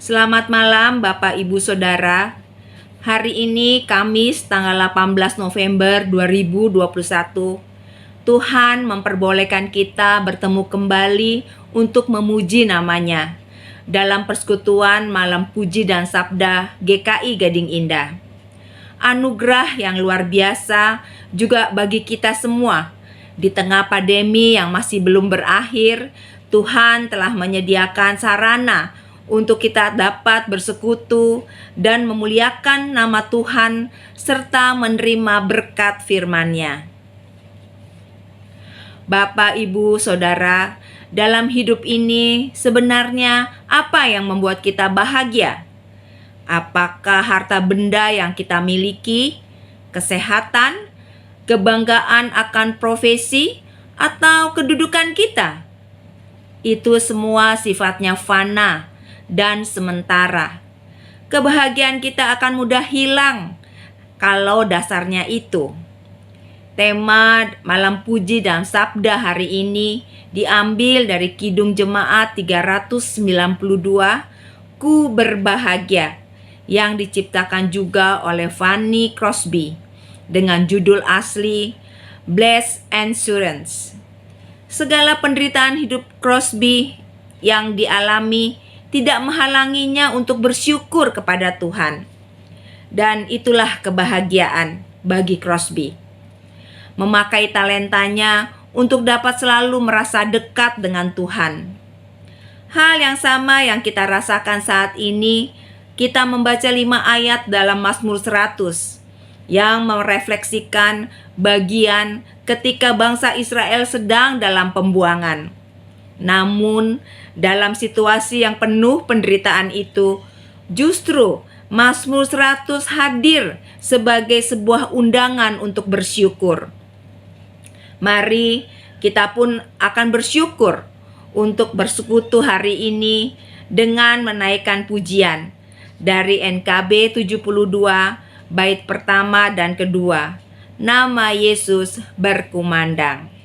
Selamat malam Bapak Ibu Saudara. Hari ini Kamis tanggal 18 November 2021. Tuhan memperbolehkan kita bertemu kembali untuk memuji namanya dalam persekutuan Malam Puji dan Sabda GKI Gading Indah. Anugerah yang luar biasa juga bagi kita semua. Di tengah pandemi yang masih belum berakhir, Tuhan telah menyediakan sarana untuk kita dapat bersekutu dan memuliakan nama Tuhan serta menerima berkat firman-Nya. Bapak, Ibu, Saudara, dalam hidup ini sebenarnya apa yang membuat kita bahagia? Apakah harta benda yang kita miliki, kesehatan, kebanggaan akan profesi, atau kedudukan kita? Itu semua sifatnya fana dan sementara. Kebahagiaan kita akan mudah hilang kalau dasarnya itu. Tema Malam Puji dan Sabda hari ini diambil dari Kidung Jemaat 392, Ku Berbahagia, yang diciptakan juga oleh Fanny Crosby dengan judul asli Blessed Assurance. Segala penderitaan hidup Crosby yang dialami tidak menghalanginya untuk bersyukur kepada Tuhan. Dan itulah kebahagiaan bagi Crosby. Memakai talentanya untuk dapat selalu merasa dekat dengan Tuhan. Hal yang sama yang kita rasakan saat ini, kita membaca 5 ayat dalam Mazmur 100 yang merefleksikan bagian ketika bangsa Israel sedang dalam pembuangan. Namun, dalam situasi yang penuh penderitaan itu, justru Mazmur 100 hadir sebagai sebuah undangan untuk bersyukur. Mari kita pun akan bersyukur untuk bersekutu hari ini dengan menaikkan pujian dari NKB 72 bait pertama dan kedua. Nama Yesus berkumandang.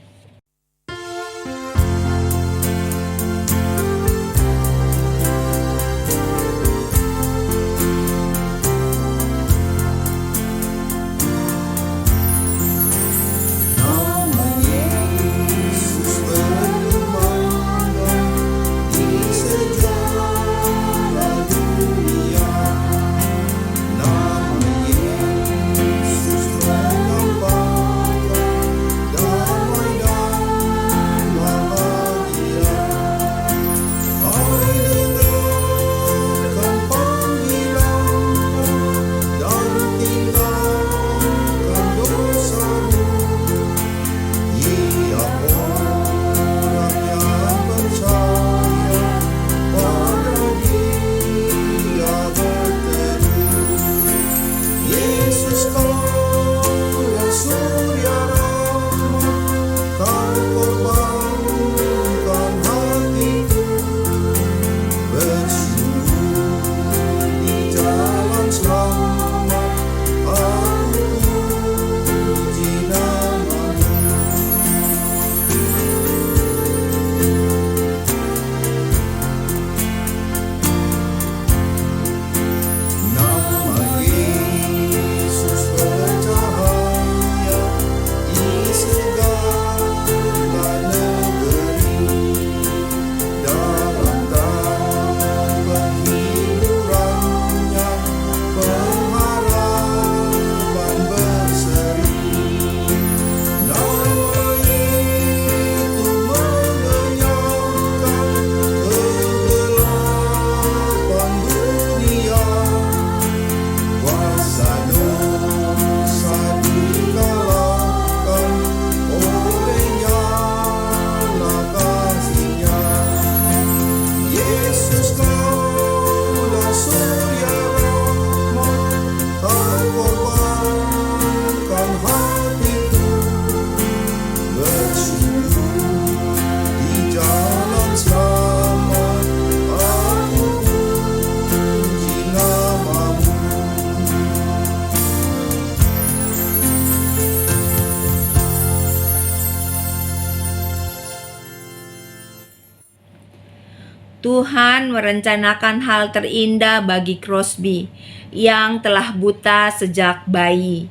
Tuhan merencanakan hal terindah bagi Crosby yang telah buta sejak bayi.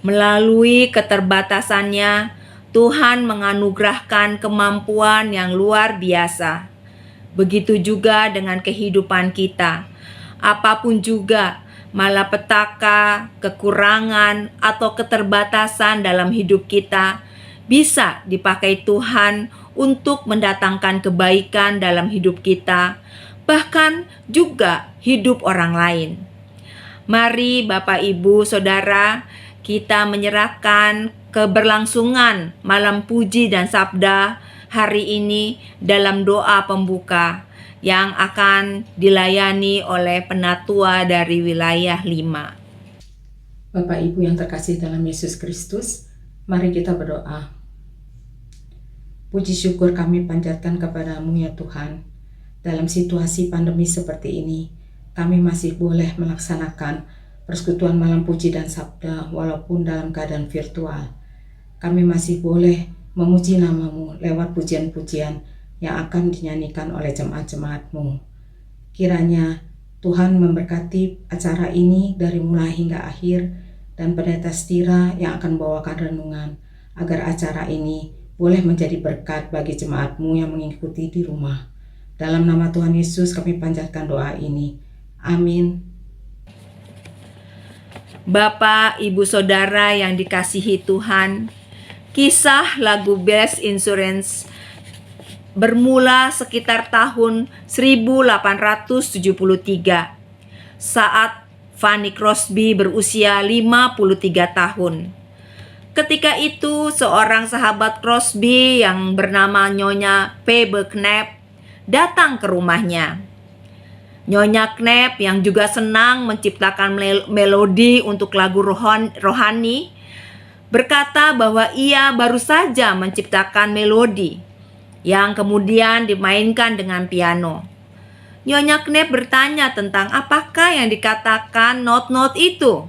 Melalui keterbatasannya, Tuhan menganugerahkan kemampuan yang luar biasa. Begitu juga dengan kehidupan kita. Apapun juga, malapetaka, kekurangan, atau keterbatasan dalam hidup kita bisa dipakai Tuhan untuk mendatangkan kebaikan dalam hidup kita, bahkan juga hidup orang lain. Mari Bapak, Ibu, Saudara, kita menyerahkan keberlangsungan malam puji dan sabda hari ini dalam doa pembuka yang akan dilayani oleh penatua dari wilayah 5. Bapak Ibu yang terkasih dalam Yesus Kristus, mari kita berdoa. Puji syukur kami panjatkan kepadamu ya Tuhan. Dalam situasi pandemi seperti ini, kami masih boleh melaksanakan persekutuan malam puji dan sabda walaupun dalam keadaan virtual. Kami masih boleh memuji nama-Mu lewat pujian-pujian yang akan dinyanyikan oleh jemaat-jemaat-Mu. Kiranya Tuhan memberkati acara ini dari mulai hingga akhir, dan Pendeta Stira yang akan membawakan renungan, agar acara ini boleh menjadi berkat bagi jemaat-Mu yang mengikuti di rumah. Dalam nama Tuhan Yesus kami panjatkan doa ini. Amin. Bapak, Ibu, Saudara yang dikasihi Tuhan, kisah lagu Best Insurance bermula sekitar tahun 1873 saat Fanny Crosby berusia 53 tahun. Ketika itu seorang sahabat Crosby yang bernama Nyonya Phoebe Knapp datang ke rumahnya. Nyonya Knapp yang juga senang menciptakan melodi untuk lagu rohani berkata bahwa ia baru saja menciptakan melodi yang kemudian dimainkan dengan piano. Nyonya Knapp bertanya tentang apakah yang dikatakan not-not itu.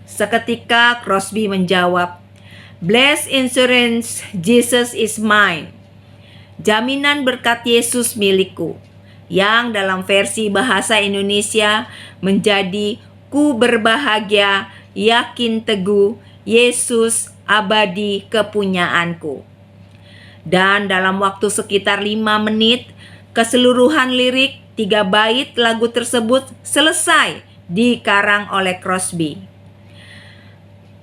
Seketika Crosby menjawab, "Blessed Insurance, Jesus is mine." Jaminan berkat Yesus milikku, yang dalam versi bahasa Indonesia menjadi ku berbahagia, yakin teguh, Yesus abadi kepunyaanku. Dan dalam waktu sekitar 5 menit, keseluruhan lirik 3 bait lagu tersebut selesai dikarang oleh Crosby.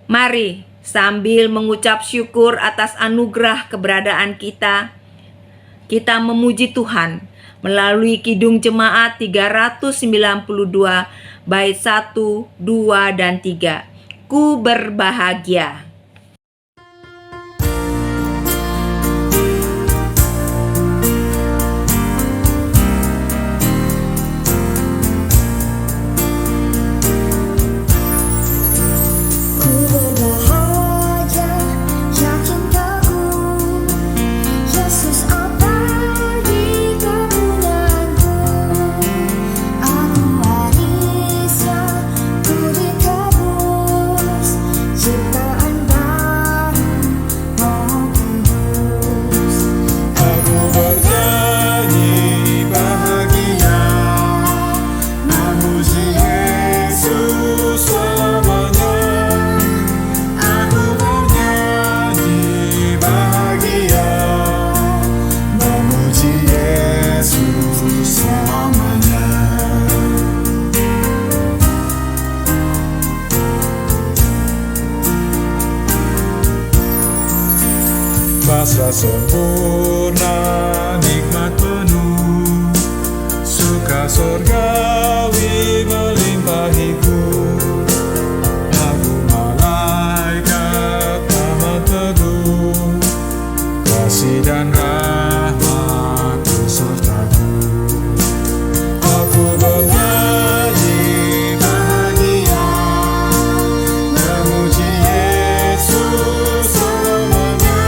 Mari sambil mengucap syukur atas anugerah keberadaan kita memuji Tuhan melalui Kidung Jemaat 392 bait 1, 2, dan 3. Ku berbahagia. Pasrah sempurna, nikmat penuh, suka surgawi melimpahiku. Aku malaikat amat teguh, kasih dan rahmat sertaku. Aku bernyanyi bahagia, memuji Yesus selamanya.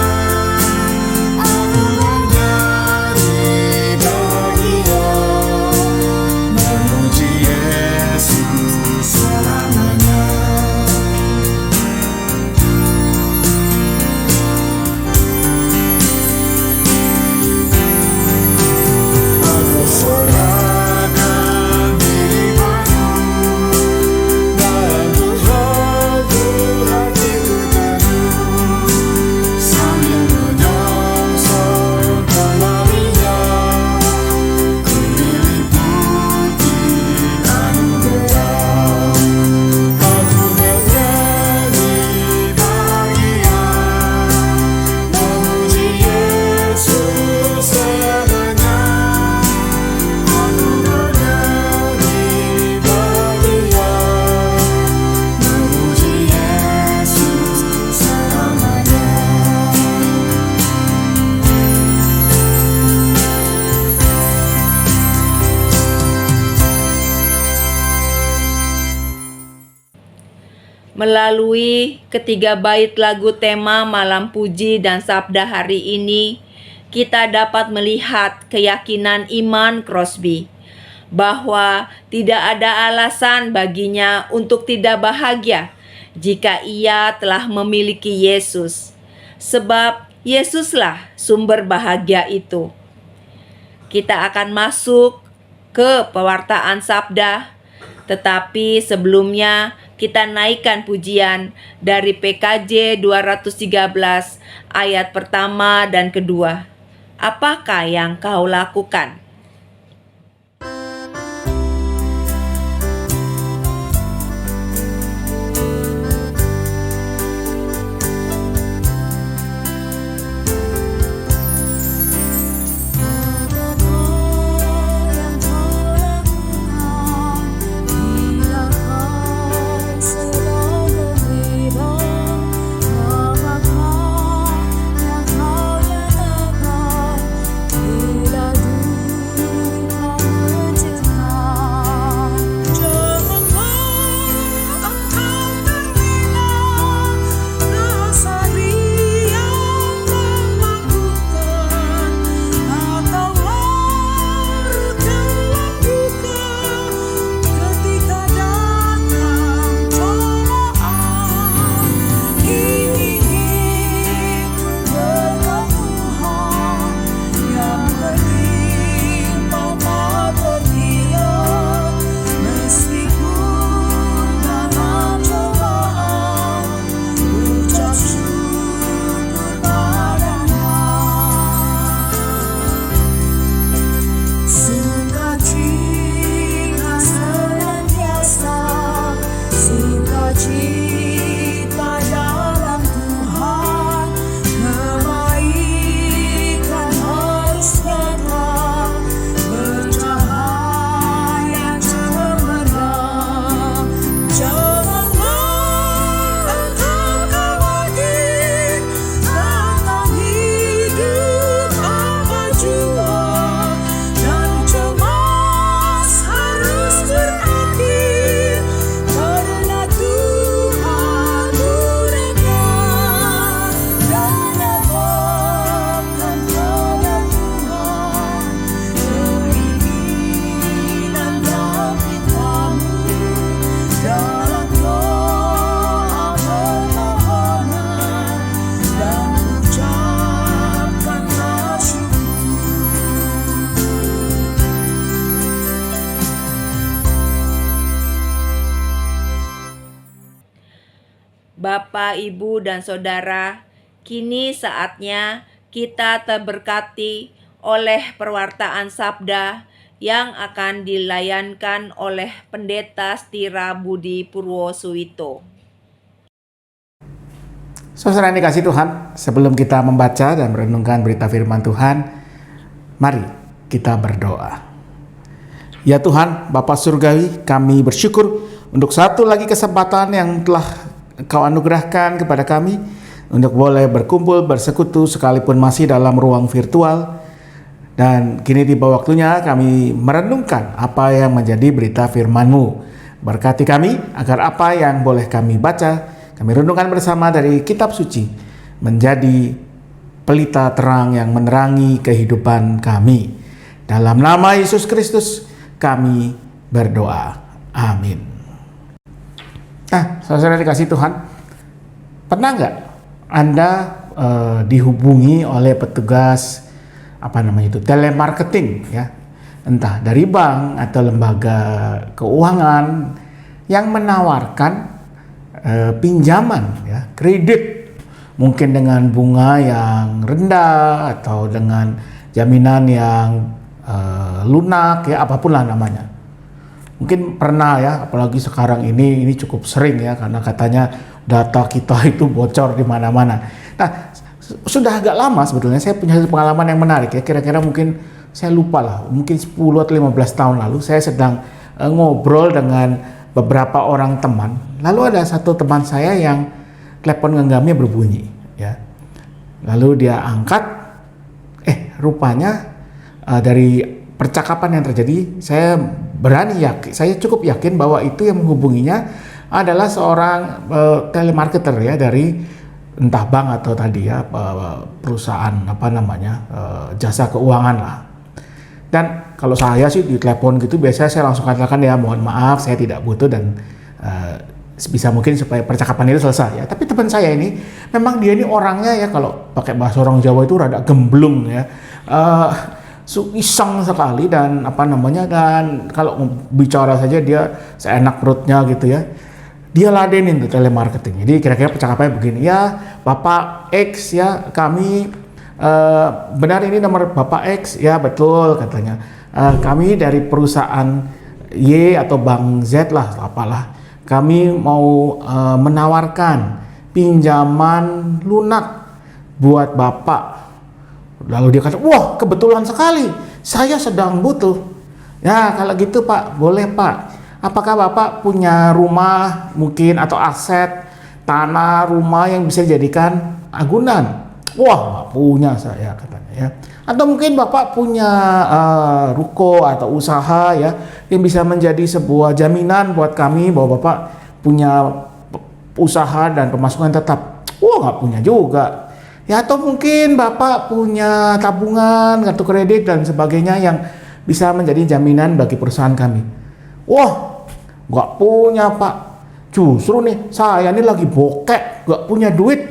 Aku bernyanyi bahagia, memuji Melalui ketiga bait lagu tema Malam Puji dan Sabda hari ini, kita dapat melihat keyakinan iman Crosby bahwa tidak ada alasan baginya untuk tidak bahagia jika ia telah memiliki Yesus, sebab Yesuslah sumber bahagia itu. Kita akan masuk ke pewartaan sabda, tetapi sebelumnya kita naikkan pujian dari PKJ 213 ayat pertama dan kedua. Apakah yang kau lakukan? Bapak, Ibu, dan Saudara, kini saatnya kita terberkati oleh perwartaan sabda yang akan dilayankan oleh Pendeta Stira Budi Purwosuwito. Saudara yang dikasihi Tuhan, sebelum kita membaca dan merenungkan berita firman Tuhan, mari kita berdoa. Ya Tuhan, Bapa Surgawi, kami bersyukur untuk satu lagi kesempatan yang telah Kau anugerahkan kepada kami untuk boleh berkumpul, bersekutu sekalipun masih dalam ruang virtual. Dan kini tiba waktunya kami merenungkan apa yang menjadi berita firman-Mu. Berkati kami agar apa yang boleh kami baca, kami renungkan bersama dari kitab suci, menjadi pelita terang yang menerangi kehidupan kami. Dalam nama Yesus Kristus kami berdoa. Amin. Nah, saudara dikasih Tuhan, pernah nggak Anda dihubungi oleh petugas telemarketing, ya, entah dari bank atau lembaga keuangan yang menawarkan pinjaman, ya, kredit, mungkin dengan bunga yang rendah atau dengan jaminan yang lunak, ya, apapun lah namanya. Mungkin pernah, ya, apalagi sekarang ini cukup sering, ya, karena katanya data kita itu bocor di mana-mana. Nah, sudah agak lama sebetulnya saya punya pengalaman yang menarik, ya, kira-kira mungkin saya lupa lah, mungkin 10 atau 15 tahun lalu saya sedang ngobrol dengan beberapa orang teman. Lalu ada satu teman saya yang telepon genggamnya berbunyi, ya. Lalu dia angkat, rupanya dari percakapan yang terjadi, saya cukup yakin bahwa itu yang menghubunginya adalah seorang telemarketer ya dari entah bank atau tadi ya perusahaan jasa keuangan lah. Dan kalau saya sih di telepon gitu biasanya saya langsung katakan ya mohon maaf saya tidak butuh dan sebisa mungkin supaya percakapan itu selesai ya. Tapi teman saya ini memang dia ini orangnya ya kalau pakai bahasa orang Jawa itu rada gemblung ya. Iseng sekali dan dan kalau bicara saja dia seenak perutnya gitu ya. Dia ladenin tuh telemarketing. Jadi kira-kira percakapannya begini ya, Bapak X ya, kami benar ini nomor Bapak X ya, betul katanya. Kami dari perusahaan Y atau Bank Z lah apalah. Kami mau menawarkan pinjaman lunak buat Bapak. Lalu dia kata, wah kebetulan sekali, saya sedang butuh. Ya kalau gitu Pak, boleh Pak. Apakah Bapak punya rumah mungkin atau aset, tanah, rumah yang bisa dijadikan agunan? Wah nggak punya saya katanya ya. Atau mungkin Bapak punya ruko atau usaha ya yang bisa menjadi sebuah jaminan buat kami bahwa Bapak punya usaha dan pemasukan tetap. Wah nggak punya juga. Ya atau mungkin Bapak punya tabungan, kartu kredit dan sebagainya yang bisa menjadi jaminan bagi perusahaan kami. Wah, nggak punya Pak. Justru nih saya ini lagi bokek, nggak punya duit,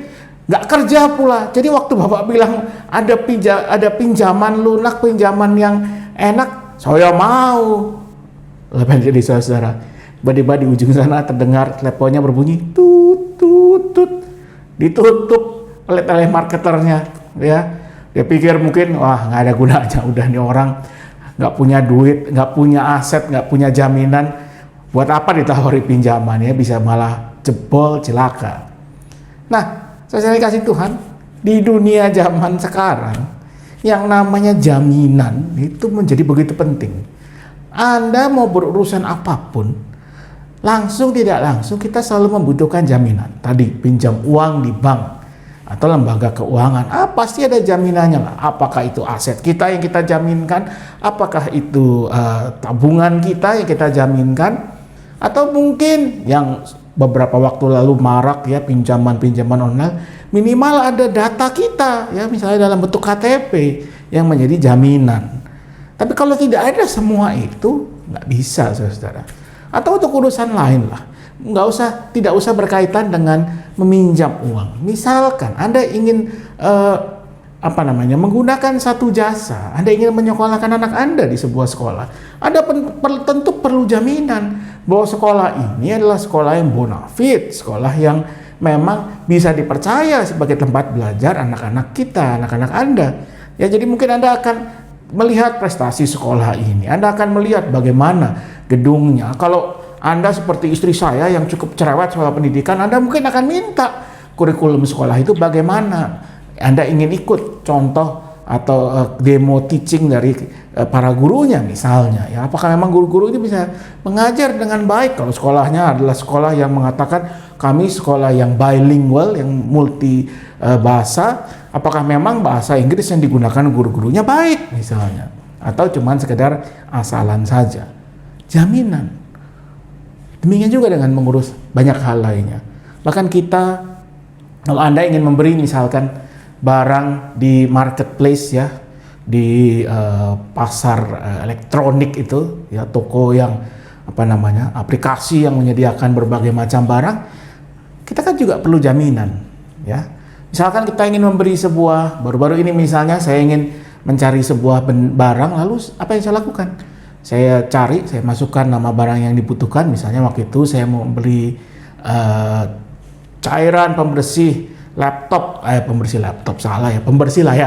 nggak kerja pula. Jadi waktu Bapak bilang ada pinjaman lunak, pinjaman yang enak, saya mau. Lebih jadi saudara. Tiba-tiba di ujung sana terdengar teleponnya berbunyi, tut tut tut, ditutup oleh telemarketernya ya. Dia pikir mungkin wah nggak ada gunanya, udah nih orang nggak punya duit, nggak punya aset, nggak punya jaminan, buat apa ditawari pinjaman ya, bisa malah jebol celaka. Nah saya kasih Tuhan di dunia zaman sekarang yang namanya jaminan itu menjadi begitu penting. Anda mau berurusan apapun, langsung tidak langsung kita selalu membutuhkan jaminan. Tadi pinjam uang di bank atau lembaga keuangan, pasti ada jaminannya lah. Apakah itu aset kita yang kita jaminkan, apakah itu tabungan kita yang kita jaminkan, atau mungkin yang beberapa waktu lalu marak ya pinjaman online, minimal ada data kita ya, misalnya dalam bentuk KTP yang menjadi jaminan. Tapi kalau tidak ada semua itu nggak bisa saudara. Atau untuk urusan lain lah, tidak usah berkaitan dengan meminjam uang. Misalkan Anda ingin menggunakan satu jasa, Anda ingin menyekolahkan anak Anda di sebuah sekolah, Anda tentu perlu jaminan bahwa sekolah ini adalah sekolah yang bonafit, sekolah yang memang bisa dipercaya sebagai tempat belajar anak-anak kita, anak-anak Anda. Ya, jadi mungkin Anda akan melihat prestasi sekolah ini, Anda akan melihat bagaimana gedungnya. Kalau Anda seperti istri saya yang cukup cerewet soal pendidikan, Anda mungkin akan minta kurikulum sekolah itu bagaimana. Anda ingin ikut contoh atau demo teaching dari para gurunya misalnya. Ya, apakah memang guru-guru ini bisa mengajar dengan baik? Kalau sekolahnya adalah sekolah yang mengatakan kami sekolah yang bilingual, yang multi bahasa, apakah memang bahasa Inggris yang digunakan guru-gurunya baik misalnya? Atau cuman sekedar asalan saja? Jaminan. Demikian juga dengan mengurus banyak hal lainnya. Bahkan kita, kalau Anda ingin memberi misalkan barang di marketplace ya, di pasar elektronik itu ya, toko yang aplikasi yang menyediakan berbagai macam barang, kita kan juga perlu jaminan ya. Misalkan kita ingin memberi sebuah, baru-baru ini misalnya saya ingin mencari sebuah barang, lalu apa yang saya lakukan? Saya cari, saya masukkan nama barang yang dibutuhkan. Misalnya waktu itu saya mau beli cairan pembersih layar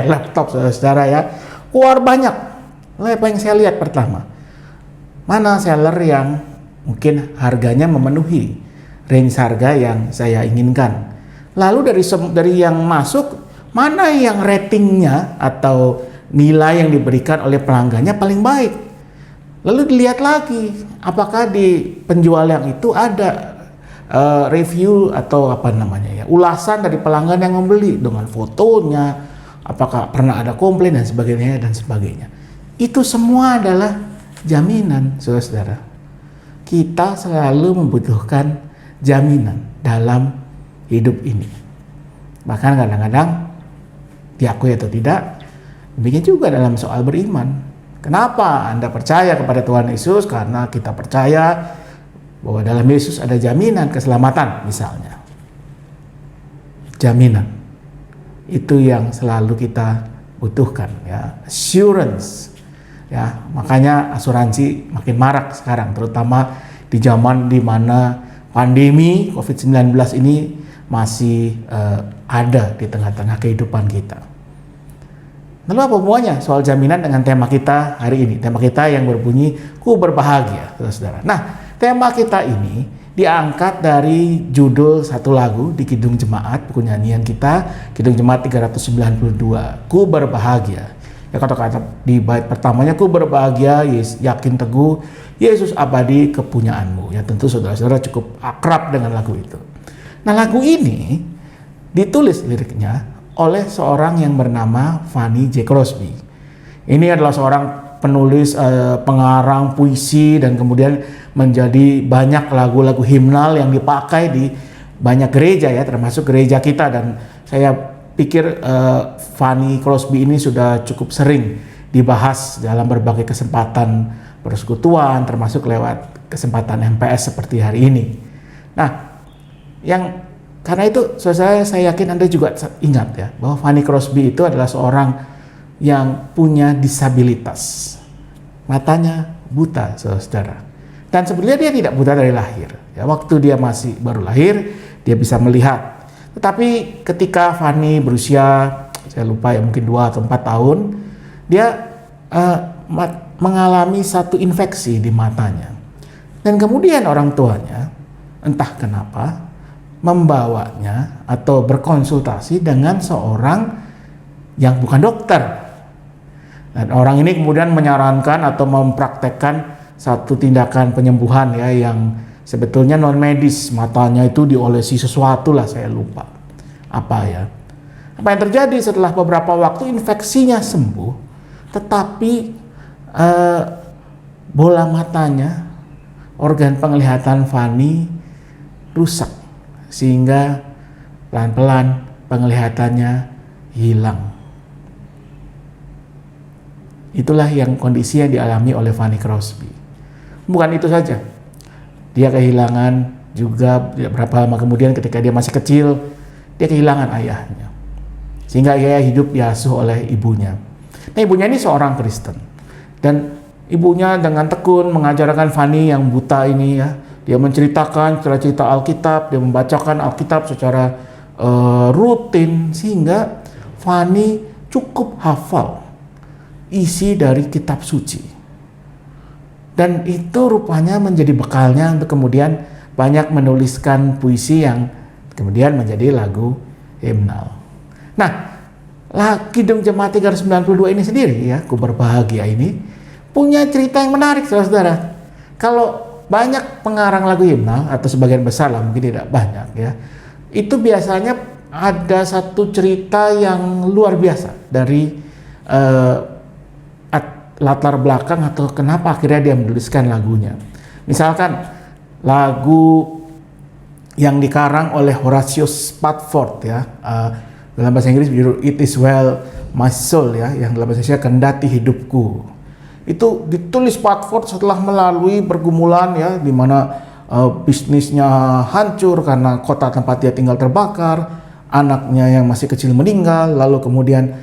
laptop saudara ya. Keluar banyak. Lalu apa yang saya lihat pertama? Mana seller yang mungkin harganya memenuhi range harga yang saya inginkan. Lalu dari yang masuk, mana yang ratingnya atau nilai yang diberikan oleh pelanggannya paling baik. Lalu dilihat lagi, apakah di penjual yang itu ada review atau ulasan dari pelanggan yang membeli dengan fotonya, apakah pernah ada komplain dan sebagainya. Itu semua adalah jaminan, saudara. Kita selalu membutuhkan jaminan dalam hidup ini. Bahkan kadang-kadang diakui atau tidak, demikian juga dalam soal beriman. Kenapa Anda percaya kepada Tuhan Yesus? Karena kita percaya bahwa dalam Yesus ada jaminan keselamatan misalnya. Jaminan. Itu yang selalu kita butuhkan, ya, assurance. Ya, makanya asuransi makin marak sekarang, terutama di zaman di mana pandemi COVID-19 ini masih ada di tengah-tengah kehidupan kita. Lalu apa hubungannya soal jaminan dengan tema kita hari ini? Tema kita yang berbunyi, ku berbahagia, saudara. Nah, tema kita ini diangkat dari judul satu lagu di Kidung Jemaat, buku nyanyian kita, Kidung Jemaat 392, ku berbahagia. Ya, kata-kata di bait pertamanya, ku berbahagia, yakin teguh, Yesus abadi kepunyaanmu. Ya, tentu saudara-saudara cukup akrab dengan lagu itu. Nah, lagu ini ditulis liriknya oleh seorang yang bernama Fanny J. Crosby. Ini adalah seorang penulis, pengarang puisi, dan kemudian menjadi banyak lagu-lagu himnal yang dipakai di banyak gereja, ya, termasuk gereja kita. Dan saya pikir Fanny Crosby ini sudah cukup sering dibahas dalam berbagai kesempatan persekutuan, termasuk lewat kesempatan MPS seperti hari ini. Nah, karena itu saya yakin Anda juga ingat, ya, bahwa Fanny Crosby itu adalah seorang yang punya disabilitas. Matanya buta, saudara. Dan sebenarnya dia tidak buta dari lahir. Ya, waktu dia masih baru lahir, dia bisa melihat. Tetapi ketika Fanny berusia, saya lupa ya, mungkin 2 atau 4 tahun, dia mengalami satu infeksi di matanya. Dan kemudian orang tuanya, entah kenapa, membawanya atau berkonsultasi dengan seorang yang bukan dokter. Dan orang ini kemudian menyarankan atau mempraktekkan satu tindakan penyembuhan, ya, yang sebetulnya non medis. Matanya itu diolesi sesuatu lah, saya lupa apa, ya. Apa yang terjadi setelah beberapa waktu infeksinya sembuh, tetapi bola matanya, organ penglihatan Fanny rusak, sehingga pelan-pelan penglihatannya hilang. Itulah yang kondisi yang dialami oleh Fanny Crosby. Bukan itu saja, dia kehilangan juga beberapa lama kemudian ketika dia masih kecil, dia kehilangan ayahnya. Sehingga ia hidup diasuh oleh ibunya. Nah, ibunya ini seorang Kristen. Dan ibunya dengan tekun mengajarkan Fanny yang buta ini, ya, dia menceritakan cerita Alkitab, dia membacakan Alkitab secara rutin, sehingga Fanny cukup hafal isi dari kitab suci. Dan itu rupanya menjadi bekalnya untuk kemudian banyak menuliskan puisi yang kemudian menjadi lagu himnal. Nah, Kidung Jemaat 392 ini sendiri, ya, ku berbahagia ini, punya cerita yang menarik, saudara-saudara. Kalau banyak pengarang lagu himnal, atau sebagian besar lah, mungkin tidak banyak, ya, itu biasanya ada satu cerita yang luar biasa dari latar belakang atau kenapa akhirnya dia menuliskan lagunya. Misalkan lagu yang dikarang oleh Horatius Spafford, ya, dalam bahasa Inggris It Is Well My Soul, ya, yang dalam bahasa Indonesia kendati hidupku. Itu ditulis Spafford setelah melalui pergumulan, ya, di mana bisnisnya hancur karena kota tempat dia tinggal terbakar, anaknya yang masih kecil meninggal, lalu kemudian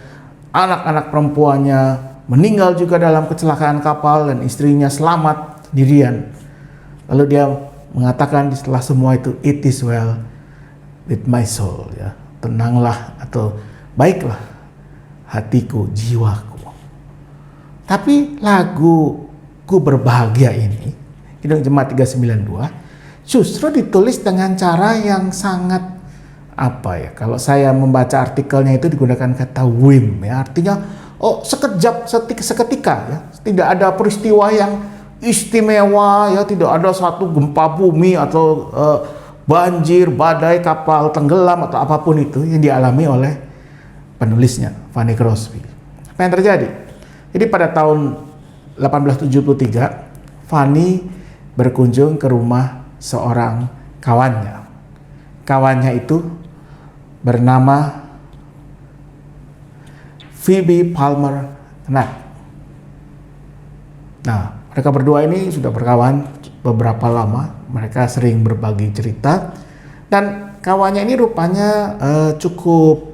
anak-anak perempuannya meninggal juga dalam kecelakaan kapal, dan istrinya selamat sendirian. Lalu dia mengatakan setelah semua itu, It is well with my soul, ya, tenanglah atau baiklah hatiku, jiwaku. Tapi lagu ku berbahagia ini, Kidung Jemaat 392, justru ditulis dengan cara yang sangat, apa ya, kalau saya membaca artikelnya itu digunakan kata whim, ya, artinya sekejap, seketika, ya, tidak ada peristiwa yang istimewa, ya, tidak ada suatu gempa bumi atau banjir, badai, kapal tenggelam atau apapun itu yang dialami oleh penulisnya, Fanny Crosby. Apa yang terjadi? Jadi pada tahun 1873, Fanny berkunjung ke rumah seorang kawannya. Kawannya itu bernama Phoebe Palmer Knapp. Nah, mereka berdua ini sudah berkawan beberapa lama. Mereka sering berbagi cerita, dan kawannya ini rupanya cukup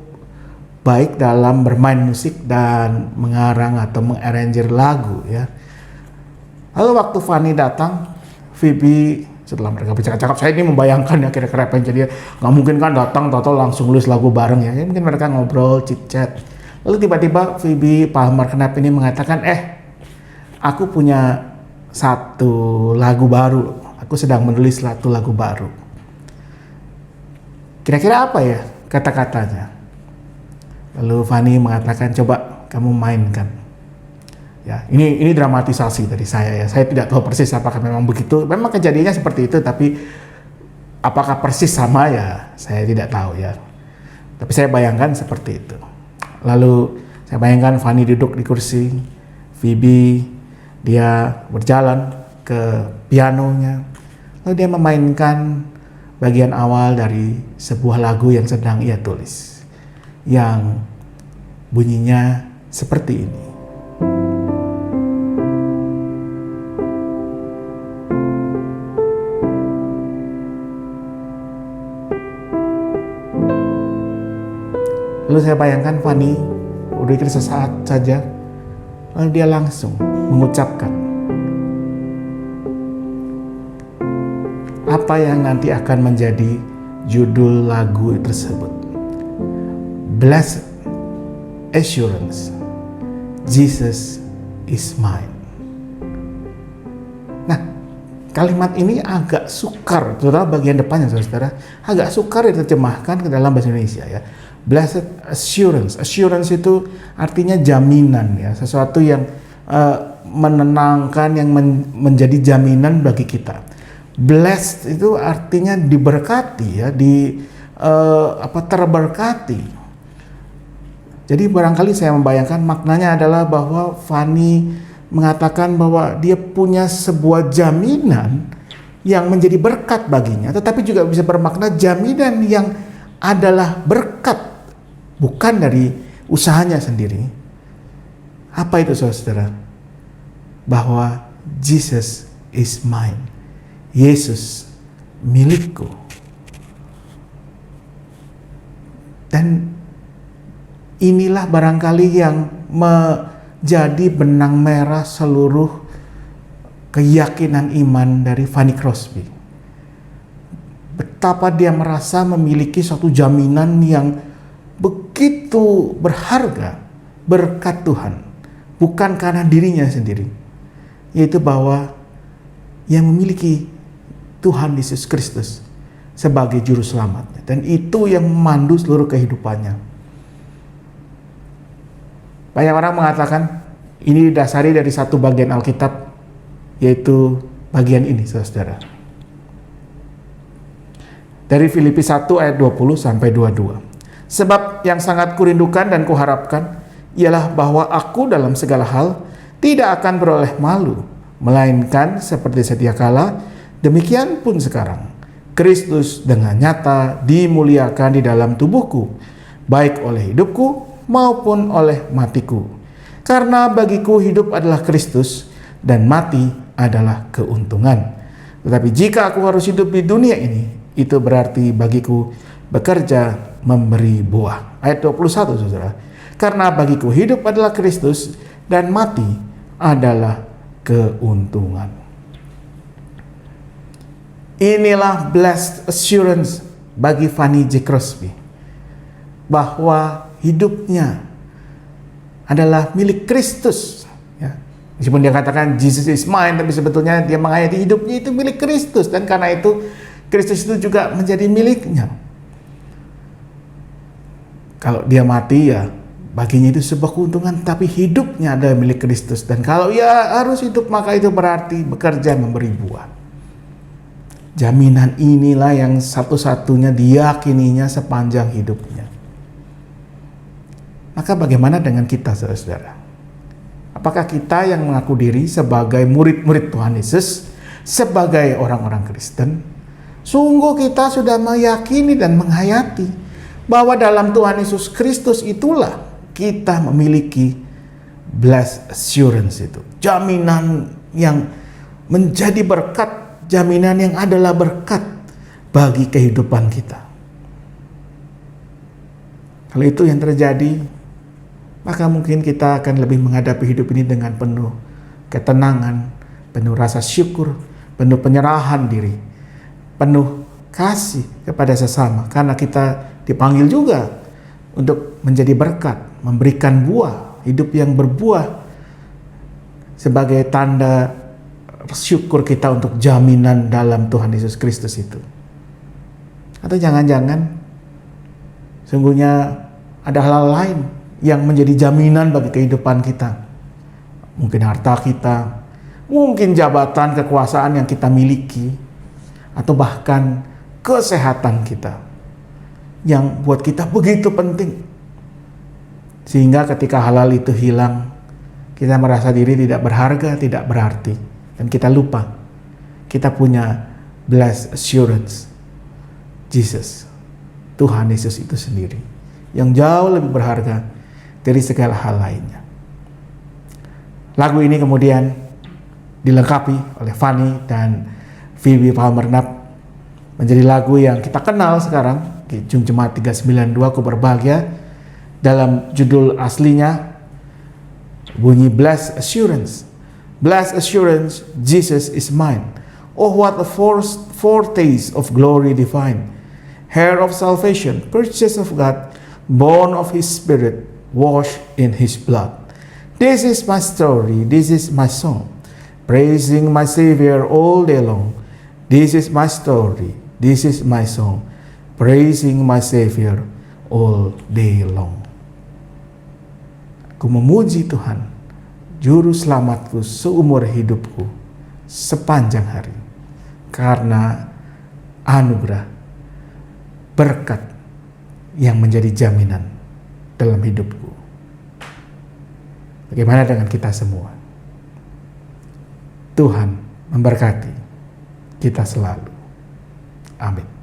baik dalam bermain musik dan mengarang atau mengarranger lagu ya. Lalu waktu Fanny datang, Phoebe setelah mereka bercakap-cakap, saya ini membayangkan ya kira-kira apa yang jadi. Nggak mungkin kan datang atau langsung nulis lagu bareng ya. Mungkin mereka ngobrol, chit-chat. Lalu tiba-tiba Phoebe Palmer Knapp ini mengatakan, aku punya satu lagu baru. Aku sedang menulis satu lagu baru. Kira-kira apa ya kata-katanya? Lalu Fanny mengatakan, coba kamu mainkan. Ya, ini dramatisasi dari saya ya. Saya tidak tahu persis apakah memang begitu. Memang kejadiannya seperti itu, tapi apakah persis sama ya? Saya tidak tahu ya. Tapi saya bayangkan seperti itu. Lalu saya bayangkan Fanny duduk di kursi, Phoebe dia berjalan ke pianonya. Lalu dia memainkan bagian awal dari sebuah lagu yang sedang ia tulis, yang bunyinya seperti ini. Lalu saya bayangkan Fanny berpikir sesaat saja, lalu dia langsung mengucapkan apa yang nanti akan menjadi judul lagu tersebut. Blessed Assurance, Jesus is mine. Nah, kalimat ini agak sukar, terutama bagian depannya saudara, agak sukar diterjemahkan ke dalam bahasa Indonesia ya. Blessed assurance. Assurance itu artinya jaminan ya, sesuatu yang menenangkan, yang menjadi jaminan bagi kita. Blessed itu artinya diberkati ya, terberkati. Jadi barangkali saya membayangkan maknanya adalah bahwa Fanny mengatakan bahwa dia punya sebuah jaminan yang menjadi berkat baginya, tetapi juga bisa bermakna jaminan yang adalah berkat, bukan dari usahanya sendiri. Apa itu saudara? Bahwa Jesus is mine. Yesus milikku. Dan inilah barangkali yang menjadi benang merah seluruh keyakinan iman dari Fanny Crosby. Betapa dia merasa memiliki suatu jaminan yang begitu berharga, berkat Tuhan, bukan karena dirinya sendiri, yaitu bahwa yang memiliki Tuhan Yesus Kristus sebagai juru selamatnya, dan itu yang memandu seluruh kehidupannya. Banyak orang mengatakan ini didasari dari satu bagian Alkitab, yaitu bagian ini saudara. Dari Filipi 1 ayat 20 sampai 22. Sebab yang sangat kurindukan dan kuharapkan ialah bahwa aku dalam segala hal tidak akan beroleh malu, melainkan seperti sedia kala, demikian pun sekarang Kristus dengan nyata dimuliakan di dalam tubuhku, baik oleh hidupku maupun oleh matiku. Karena bagiku hidup adalah Kristus dan mati adalah keuntungan. Tetapi jika aku harus hidup di dunia ini, itu berarti bagiku bekerja memberi buah. Ayat 21 saudara. Karena bagiku hidup adalah Kristus dan mati adalah keuntungan. Inilah blessed assurance bagi Fanny J. Crosby, bahwa hidupnya adalah milik Kristus ya. Meskipun dia katakan Jesus is mine, tapi sebetulnya dia mengakhiri hidupnya itu milik Kristus, dan karena itu Kristus itu juga menjadi miliknya. Kalau dia mati ya baginya itu sebuah keuntungan, tapi hidupnya adalah milik Kristus, dan kalau ia harus hidup maka itu berarti bekerja memberi buah. Jaminan inilah yang satu-satunya diyakininya sepanjang hidupnya. Maka bagaimana dengan kita saudara? Apakah kita yang mengaku diri sebagai murid-murid Tuhan Yesus, sebagai orang-orang Kristen, Sungguh kita sudah meyakini dan menghayati bahwa dalam Tuhan Yesus Kristus itulah kita memiliki blessed assurance itu. Jaminan yang menjadi berkat, jaminan yang adalah berkat bagi kehidupan kita. Kalau itu yang terjadi, maka mungkin kita akan lebih menghadapi hidup ini dengan penuh ketenangan, penuh rasa syukur, penuh penyerahan diri, penuh kasih kepada sesama. Karena kita dipanggil juga untuk menjadi berkat, memberikan buah, hidup yang berbuah sebagai tanda syukur kita untuk jaminan dalam Tuhan Yesus Kristus itu. Atau jangan-jangan sungguhnya ada hal lain yang menjadi jaminan bagi kehidupan kita. Mungkin harta kita, mungkin jabatan kekuasaan yang kita miliki, atau bahkan kesehatan kita yang buat kita begitu penting. Sehingga ketika hal-hal itu hilang, kita merasa diri tidak berharga, tidak berarti. Dan kita lupa, kita punya blessed assurance. Jesus, Tuhan Yesus itu sendiri, yang jauh lebih berharga dari segala hal lainnya. Lagu ini kemudian dilengkapi oleh Fanny dan Phoebe Palmer Knapp, menjadi lagu yang kita kenal sekarang, Jum Jemaat 392, Ku Berbahagia. Dalam judul aslinya bunyi Blessed Assurance. Blessed Assurance, Jesus is mine. Oh, what a foretaste of glory divine. Heir of salvation, purchased of God, born of His Spirit, washed in His blood. This is my story, this is my song, praising my Savior all day long. This is my story, this is my song, praising my Savior all day long. Aku memuji Tuhan, Juru Selamatku seumur hidupku, sepanjang hari, karena anugerah, berkat yang menjadi jaminan dalam hidupku. Bagaimana dengan kita semua? Tuhan memberkati kita selalu. Amin.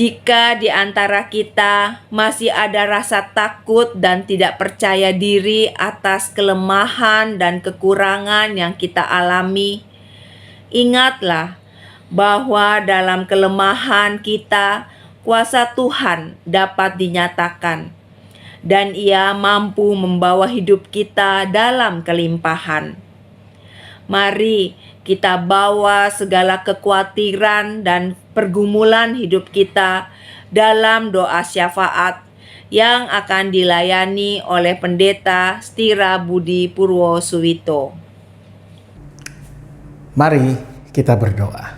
Jika di antara kita masih ada rasa takut dan tidak percaya diri atas kelemahan dan kekurangan yang kita alami, ingatlah bahwa dalam kelemahan kita, kuasa Tuhan dapat dinyatakan, dan Ia mampu membawa hidup kita dalam kelimpahan. Mari kita bawa segala kekhawatiran dan pergumulan hidup kita dalam doa syafaat yang akan dilayani oleh Pendeta Stira Budi Purwosuwito. Mari kita berdoa.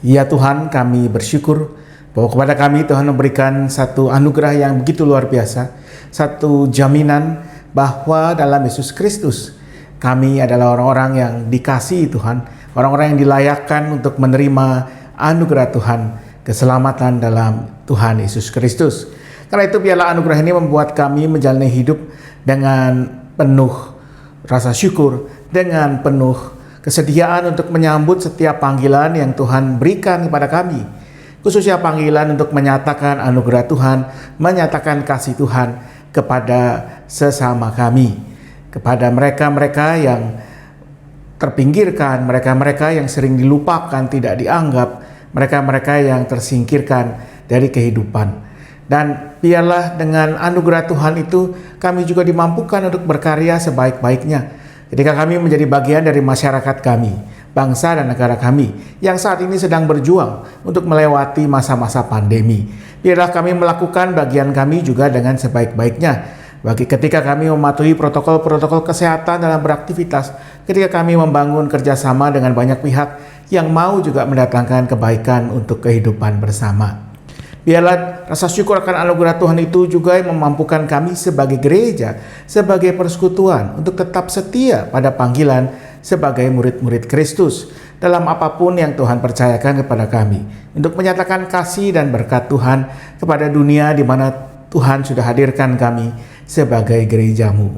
Ya Tuhan, kami bersyukur bahwa kepada kami Tuhan memberikan satu anugerah yang begitu luar biasa, satu jaminan bahwa dalam Yesus Kristus kami adalah orang-orang yang dikasihi Tuhan, orang-orang yang dilayakkan untuk menerima anugerah Tuhan, keselamatan dalam Tuhan Yesus Kristus. Karena itu biarlah anugerah ini membuat kami menjalani hidup dengan penuh rasa syukur, dengan penuh kesediaan untuk menyambut setiap panggilan yang Tuhan berikan kepada kami. Khususnya panggilan untuk menyatakan anugerah Tuhan, menyatakan kasih Tuhan kepada sesama kami. Kepada mereka-mereka yang terpinggirkan, mereka-mereka yang sering dilupakan, tidak dianggap, mereka-mereka yang tersingkirkan dari kehidupan. Dan biarlah dengan anugerah Tuhan itu kami juga dimampukan untuk berkarya sebaik-baiknya. Ketika kami menjadi bagian dari masyarakat kami, bangsa dan negara kami yang saat ini sedang berjuang untuk melewati masa-masa pandemi. Biarlah kami melakukan bagian kami juga dengan sebaik-baiknya. Bagi ketika kami mematuhi protokol-protokol kesehatan dalam beraktivitas, ketika kami membangun kerjasama dengan banyak pihak yang mau juga mendatangkan kebaikan untuk kehidupan bersama. Biarlah rasa syukur akan anugerah Tuhan itu juga yang memampukan kami sebagai gereja, sebagai persekutuan untuk tetap setia pada panggilan sebagai murid-murid Kristus dalam apapun yang Tuhan percayakan kepada kami, untuk menyatakan kasih dan berkat Tuhan kepada dunia di mana Tuhan sudah hadirkan kami sebagai gerejamu.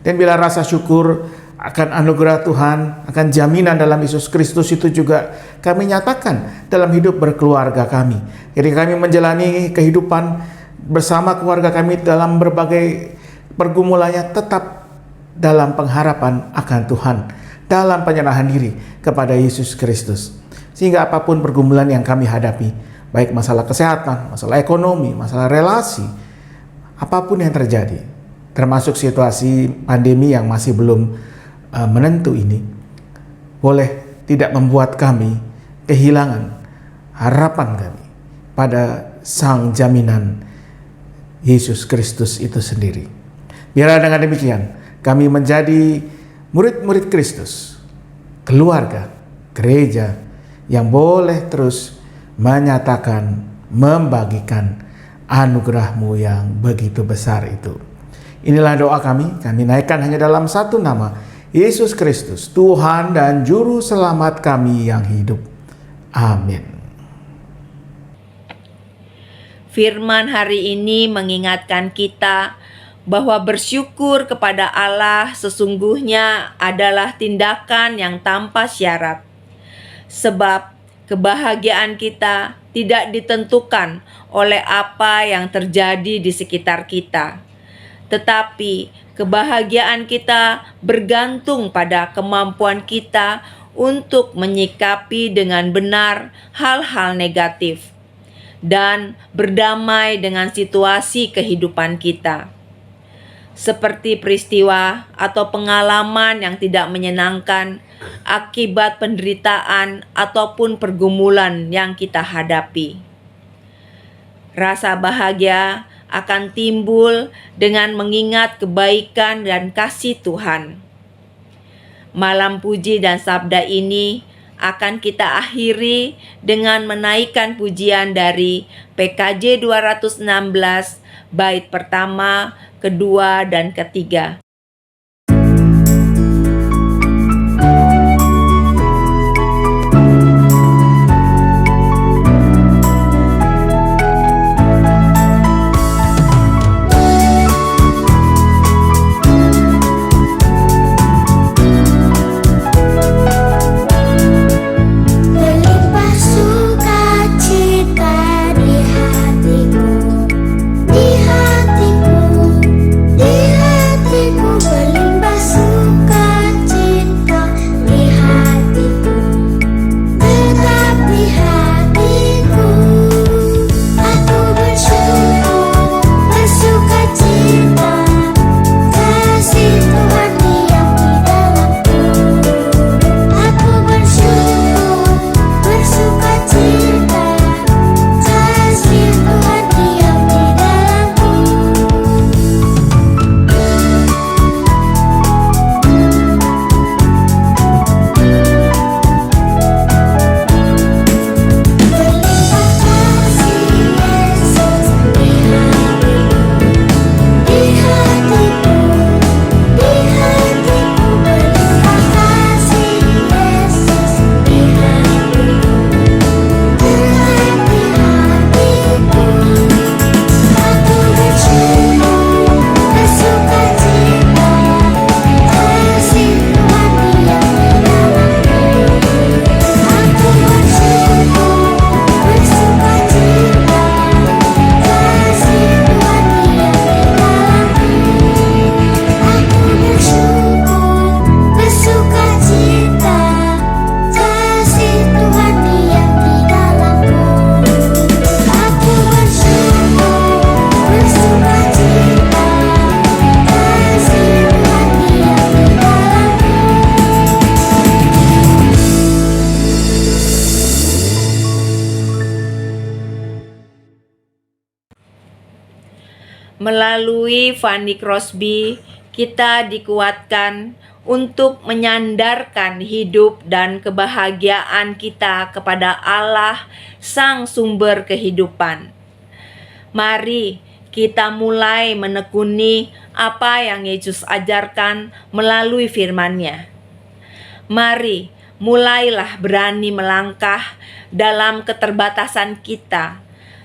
Dan bila rasa syukur akan anugerah Tuhan, akan jaminan dalam Yesus Kristus itu juga kami nyatakan dalam hidup berkeluarga kami. Jadi kami menjalani kehidupan bersama keluarga kami dalam berbagai pergumulannya tetap dalam pengharapan akan Tuhan, dalam penyerahan diri kepada Yesus Kristus. Sehingga apapun pergumulan yang kami hadapi, baik masalah kesehatan, masalah ekonomi, masalah relasi, apapun yang terjadi, termasuk situasi pandemi yang masih belum menentu ini, boleh tidak membuat kami kehilangan harapan kami pada Sang Jaminan Yesus Kristus itu sendiri. Biarlah dengan demikian kami menjadi murid-murid Kristus, keluarga, gereja yang boleh terus menyatakan, membagikan anugerah-Mu yang begitu besar itu. Inilah doa kami naikkan hanya dalam satu nama, Yesus Kristus, Tuhan dan Juru Selamat kami yang hidup. Amin. Firman hari ini mengingatkan kita bahwa bersyukur kepada Allah sesungguhnya adalah tindakan yang tanpa syarat. Sebab kebahagiaan kita tidak ditentukan oleh apa yang terjadi di sekitar kita. Tetapi kebahagiaan kita bergantung pada kemampuan kita untuk menyikapi dengan benar hal-hal negatif dan berdamai dengan situasi kehidupan kita. Seperti peristiwa atau pengalaman yang tidak menyenangkan akibat penderitaan ataupun pergumulan yang kita hadapi. Rasa bahagia akan timbul dengan mengingat kebaikan dan kasih Tuhan. Malam puji dan sabda ini akan kita akhiri dengan menaikkan pujian dari PKJ 216 bait pertama, kedua, dan ketiga. Berlimpah sukacita Melalui Fanny Crosby, kita dikuatkan untuk menyandarkan hidup dan kebahagiaan kita kepada Allah, Sang Sumber Kehidupan. Mari kita mulai menekuni apa yang Yesus ajarkan melalui firman-Nya. Mari mulailah berani melangkah dalam keterbatasan kita,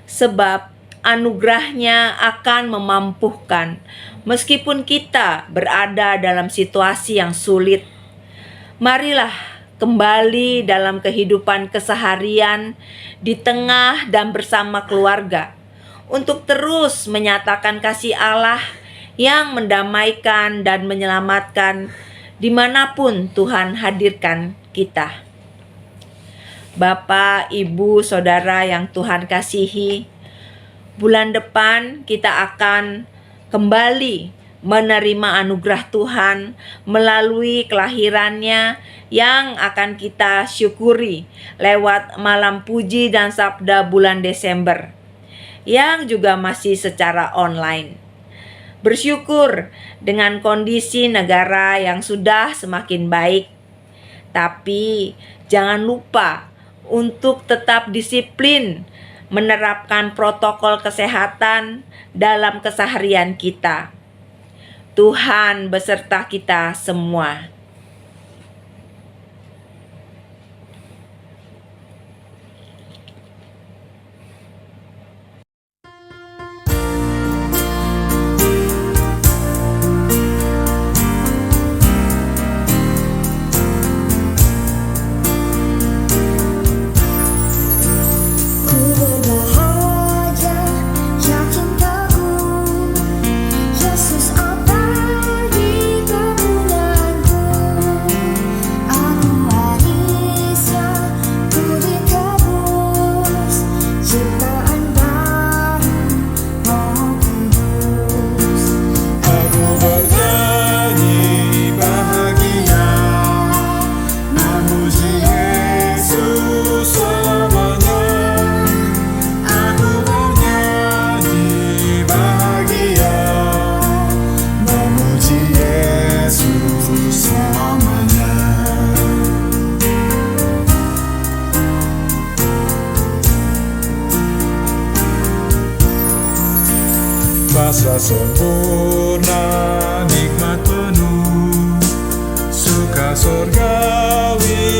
sebab anugerah-Nya akan memampuhkan meskipun kita berada dalam situasi yang sulit. Marilah kembali dalam kehidupan keseharian di tengah dan bersama keluarga untuk terus menyatakan kasih Allah yang mendamaikan dan menyelamatkan dimanapun Tuhan hadirkan kita. Bapak, Ibu, Saudara yang Tuhan kasihi, bulan depan kita akan kembali menerima anugerah Tuhan melalui kelahirannya yang akan kita syukuri lewat malam puji dan sabda bulan Desember, yang juga masih secara online. Bersyukur dengan kondisi negara yang sudah semakin baik, tapi jangan lupa untuk tetap disiplin menerapkan protokol kesehatan dalam keseharian kita. Tuhan beserta kita semua. Yesus abadi kemuliaanku. Rasa sempurna, nikmat penuh, suka surgawi